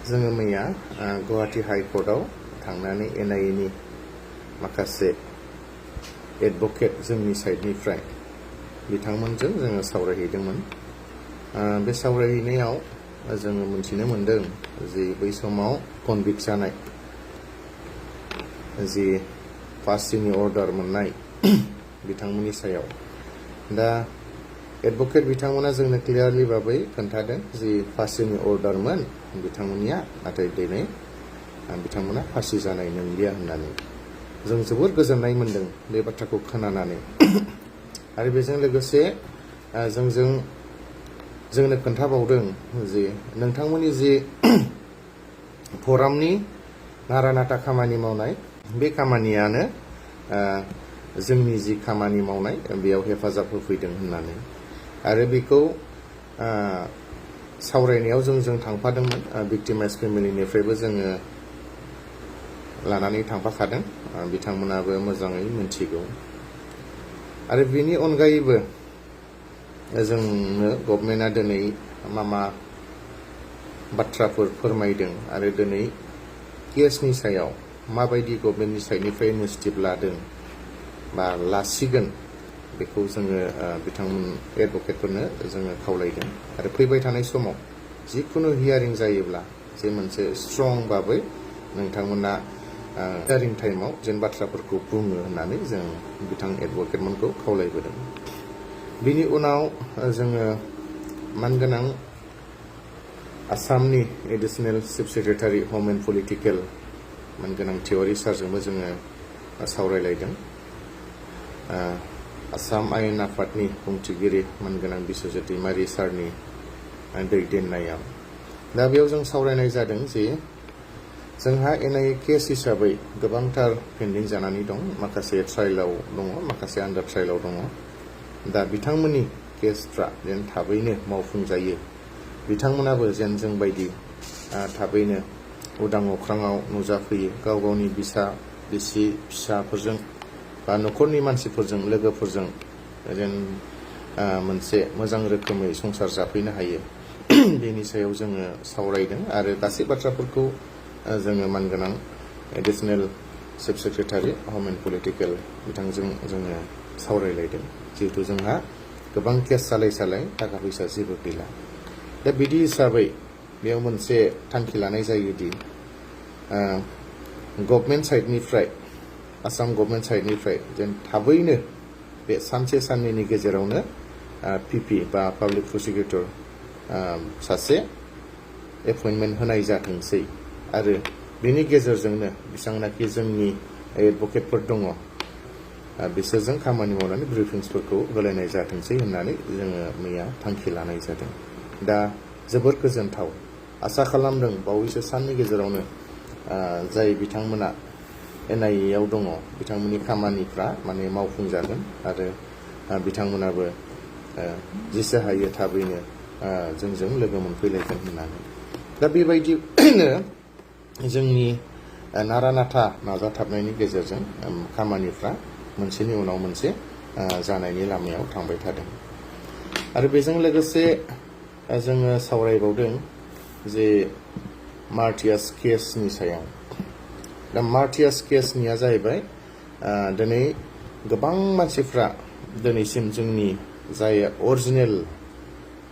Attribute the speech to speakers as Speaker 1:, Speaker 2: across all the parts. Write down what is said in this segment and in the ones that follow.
Speaker 1: जोङो मैया गुवाहाटी हाइकर्टआव थांनानै NIA माखासे एडभकेट जोंनि साइडनिफ्राय बिथांमोनजों जोङो सावरायहैदोंमोन। बे सावरायहैनायाव जोङो मिथिनो मोनदों जे बै समाव कनभिक्ट जानाय जि फांसिनि अर्डार मोननाय बिथांमोननि सायाव दा एडभकेट बिथांमोना जोंनो क्लियारलि बाबै खोन्थादों जि फांसिनि अर्डारमोन बिथांमोननिया, नाथाय दिनै बिथांमोना फांसि जानाय नंलिया होननानै जों जोबोर गोजोननाय मोनदों बे बाथ्राखौ खोनानानै। आरो बेजों लोगोसे जोंनो खोन्थाबावदों जे नोंथांमोननि जि फरामनि नारा नाथा खामानि मावनाय बे खामानियानो जोंनि जि खामानि मावनाय बेयाव हेफाजाब होफैदों होननानै। आरो बेखौ सावरायनायाव जों थांफादोंमोन, भिक्टिमाइज फेमिलिनिफ्रायबो जोङो लानानै थांफाखादों, बिथांमोनाबो मोजाङै मिन्थिगौ। आरो बेनि अनगायैबो जोंनो गभर्नमेन्टआ दिनै मा बाथ्राफोर फोरमायदों आरो दिनै केसनि सायाव माबायदि गभर्नमेन्टनि साइडनिफ्राय इनिसिएटिभ लादों बा लासिगोन बेखौ जोङो बिथांमोन एडभकेटफोरनो जोङो खावलायदों। आरो फैबाय थानाय समाव जिखुनु हियारिं जायोब्ला जे मोनसे स्ट्रं भाबै नोंथांमोना हियारिं टाइमाव जेन बाथ्राफोरखौ बुङो होननानै जों बिथां एडभकेटमोनखौ खावलायबोदों। बिनि उनाव जोङो मानगोनां आसामनि एडिशनेल चिफ सेक्रेटारि हम एन्ड पलिटिकेल मानगोनां तिवारी सारजोंबो जोङो सावरायलायदों। आसाम आयेन आफादनि बुंथिगिरि मानगोनां बिस्वजित दैमारि सारनि दैदेननायाव दा बेयाव जों सावरायनाय जादों जे जोंहा NIA केस हिसाबै गोबांथार पेन्डिं जानानै दं, माखासे ट्रायलाव दङ, माखासे आन्डार ट्रायलाव दङ। दा बिथांमोननि केसफ्रा जेन थाबैनो मावफुंजायो, बिथांमोनाबो जेन जोंबायदि थाबैनो उदां अख्राङाव नुजाफैयो, गाव गावनि बिसि फिसाफोरजों बा न'खरनि मानसिफोरजों लोगोफोरजों जेन मोनसे मोजां रोखोमै संसार जाफैनो हायो, बेनि सायाव जोङो सावरायदों। आरो गासै बाथ्राफोरखौ जोङो मानगोनां एडिशनेल चिफ सेक्रेटारि हम एन्ड पलिटिकेल बिथांजों जोङो सावरायलायदों। जिहेतु जोंहा गोबां केस सालाय थाखा फैसा जेबो गैला। दा बिदि हिसाबै बेयाव मोनसे थांखि लानाय जायोदि गभर्नमेन्ट साइडनिफ्राय, आसाम गभर्नमेन्ट साइडनिफ्राय जेन थाबैनो बे सानसे साननैनि गेजेरावनो PP बा पाब्लिक प्रसिकिउटर सासे एपइन्टमेन्ट होनाय जाथोंसै। आरो बेनि गेजेरजोंनो बेसेबांनाखि जोंनि एडभकेटफोर दङ बिसोरजों खामानि मावनानै ब्रिफिंसफोरखौ होलायनाय जाथोंसै होननानै जोङो मैया थांखि लानाय जादों। दा जोबोर गोजोनथाव, आसा खालामदों बावैसो साननि गेजेरावनो जाय बिथांमोना NIA आव दङ बिथांमोननि खामानिफ्रा माने मावफुंजागोन आरो बिथांमोनाबो जेसे हायो थाबैनो जोंजों लोगो मोनफैलायगोन होननानै। दा बेबायदिनो जोंनि नारा नाथा नाजाथाबनायनि गेजेरजों खामानिफ्रा मोनसेनि उनाव मोनसे जानायनि लामायाव थांबाय थादों। आरो बेजों लोगोसे जोङो सावरायबावदों जे मार्टियास केसनि सायाव। दा मार्टियास केसनिया जाहैबाय दिनै गोबां मानसिफ्रा दिनैसिम जोंनि जाय अरिजिनेल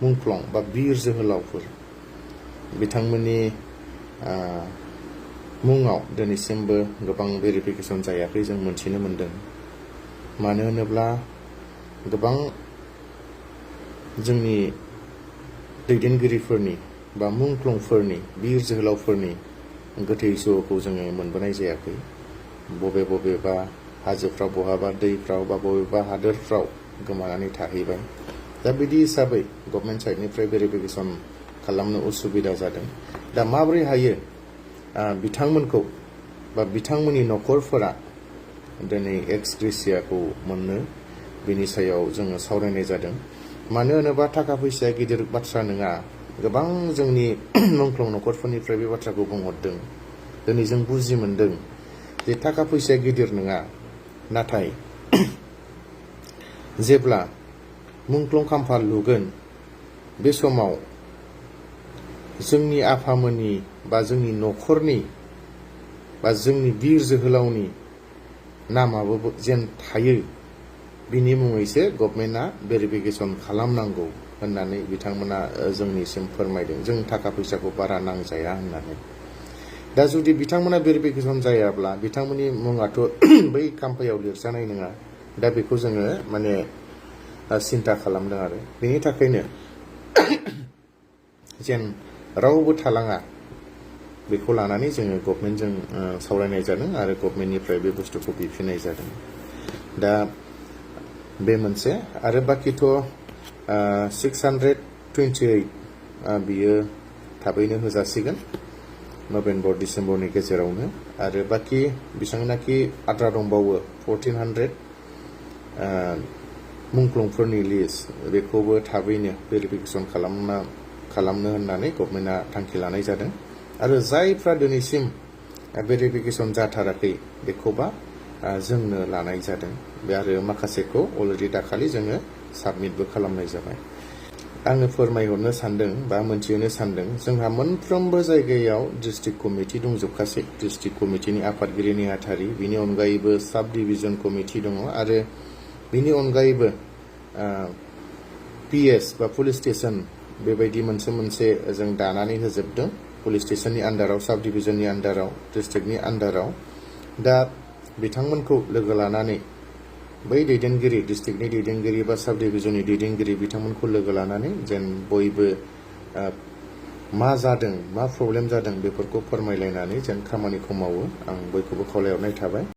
Speaker 1: मुंख्लं बा बिर जोहोलावफोर बिथांमोननि मुङाव दिनैसिमबो गोबां भेरिफिकेसन जायाखै जों मोनथिनो मोनदों। मानो होनोब्ला गोबां जोंनि दैदेनगिरिफोरनि बा मुंख्लंफोरनि बिर जोहोलावफोरनि गोथै सह'खौ जोङो मोनबोनाय जायाखै। बबेबा हाजोफ्राव, बहाबा दैफ्राव बा बबेबा हादोरफ्राव गोमानानै थाहैबाय। दा बिदि हिसाबै गभर्नमेन्ट साइडनिफ्राय भेरिफिकेसन खालामनो उसुबिदा जादों। दा माबोरै हायो बिथांमोनखौ बा बिथांमोननि न'खरफोरा दिनै एक्स ग्रेसियाखौ मोननो, बेनि सायाव जोङो सावरायनाय जादों। मानो होनोबा थाखा फैसाया गिदिर बाथ्रा नङा। गोबां जोंनि मुंख्लं न'खरफोरनिफ्राय बे बाथ्राखौ बुंहरदों। दिनै जों बुजि मोनदों जे थाखा फैसाया गिदिर नङा, नाथाय जेब्ला मुंख्लं खाम्फा लुगोन बे समाव जोंनि आफामोननि बा जोंनि न'खरनि बा जोंनि बिर जोहोलावनि नामाबो जेन थायो बिनि मुङैसो गभर्नमेन्टआ भेरिफिकेसन खालामनांगौ होननानै बिथांमोना जोंनिसिम फोरमायदों। जों थाखा फैसाखौ बारा नांजाया होननानै। दा जुदि बिथांमोना भेरिफिकेसन जायाब्ला बिथांमोननि मुङाथ' बै खाम्फायाव लिरजानाय नङा। दा बेखौ जोङो माने सिन्था खालामदों आरो बेनि थाखायनो जेन रावबो थालाङा बेखौ लानानै जोङो गभर्नमेन्टजों सावरायनाय जादों आरो गभर्नमेन्टनिफ्राय बे बुस्थुखौ बिफिननाय जादों। दा बे मोनसे आरो बाखिथ' 628 बियो थाबैनो होजासिगोन नभेम्बर डिसेम्बरनि गेजेरावनो आरो बाखि बेसेबांनाखि आद्रा दंबावो 1400 मुंख्लंफोरनि लिस्ट बेखौबो थाबैनो भेरिफिकेसन खालामनो होननानै गभर्नमेन्टआ थांखि लानाय जादों आरो जायफ्रा दिनैसिम भेरिफिकेसन जाथाराखै बेखौबा जोंनो लानाय जादों बे आरो माखासेखौ अलरेडि दाखालि जोङो साबमिटबो खालामनाय जाबाय। आङो फोरमायहरनो सानदों बा मोनथिहोनो सानदों जोंहा मोनफ्रोमबो जायगायाव डिस्ट्रिक्ट कमिटि दंजोबखासै। डिस्ट्रिक्ट कमिटिनि आफादगिरि नेहाथारि बिनि अनगायैबो साब डिभिजन कमिटि दङ आरो बिनि अनगायैबो PS बा पुलिस स्टेसन बेबायदि मोनसे जों दानानै होजोबदों। पुलिस स्टेसननि आन्डाराव साब डिभिजननि आन्डाराव डिस्ट्रिक्टनि आन्डाराव दा बिथांमोनखौ लोगो लानानै बै दैदेनगिरि डिस्ट्रिक्टनि दैदेनगिरि बा साब डिभिजननि दैदेनगिरि बिथांमोनखौ लोगो लानानै जेन बयबो मा जादों मा प्रब्लेम जादों बेफोरखौ फोरमायलायनानै जेन खामानिखौ मावो आं बयखौबो खावलायहरनाय थाबाय।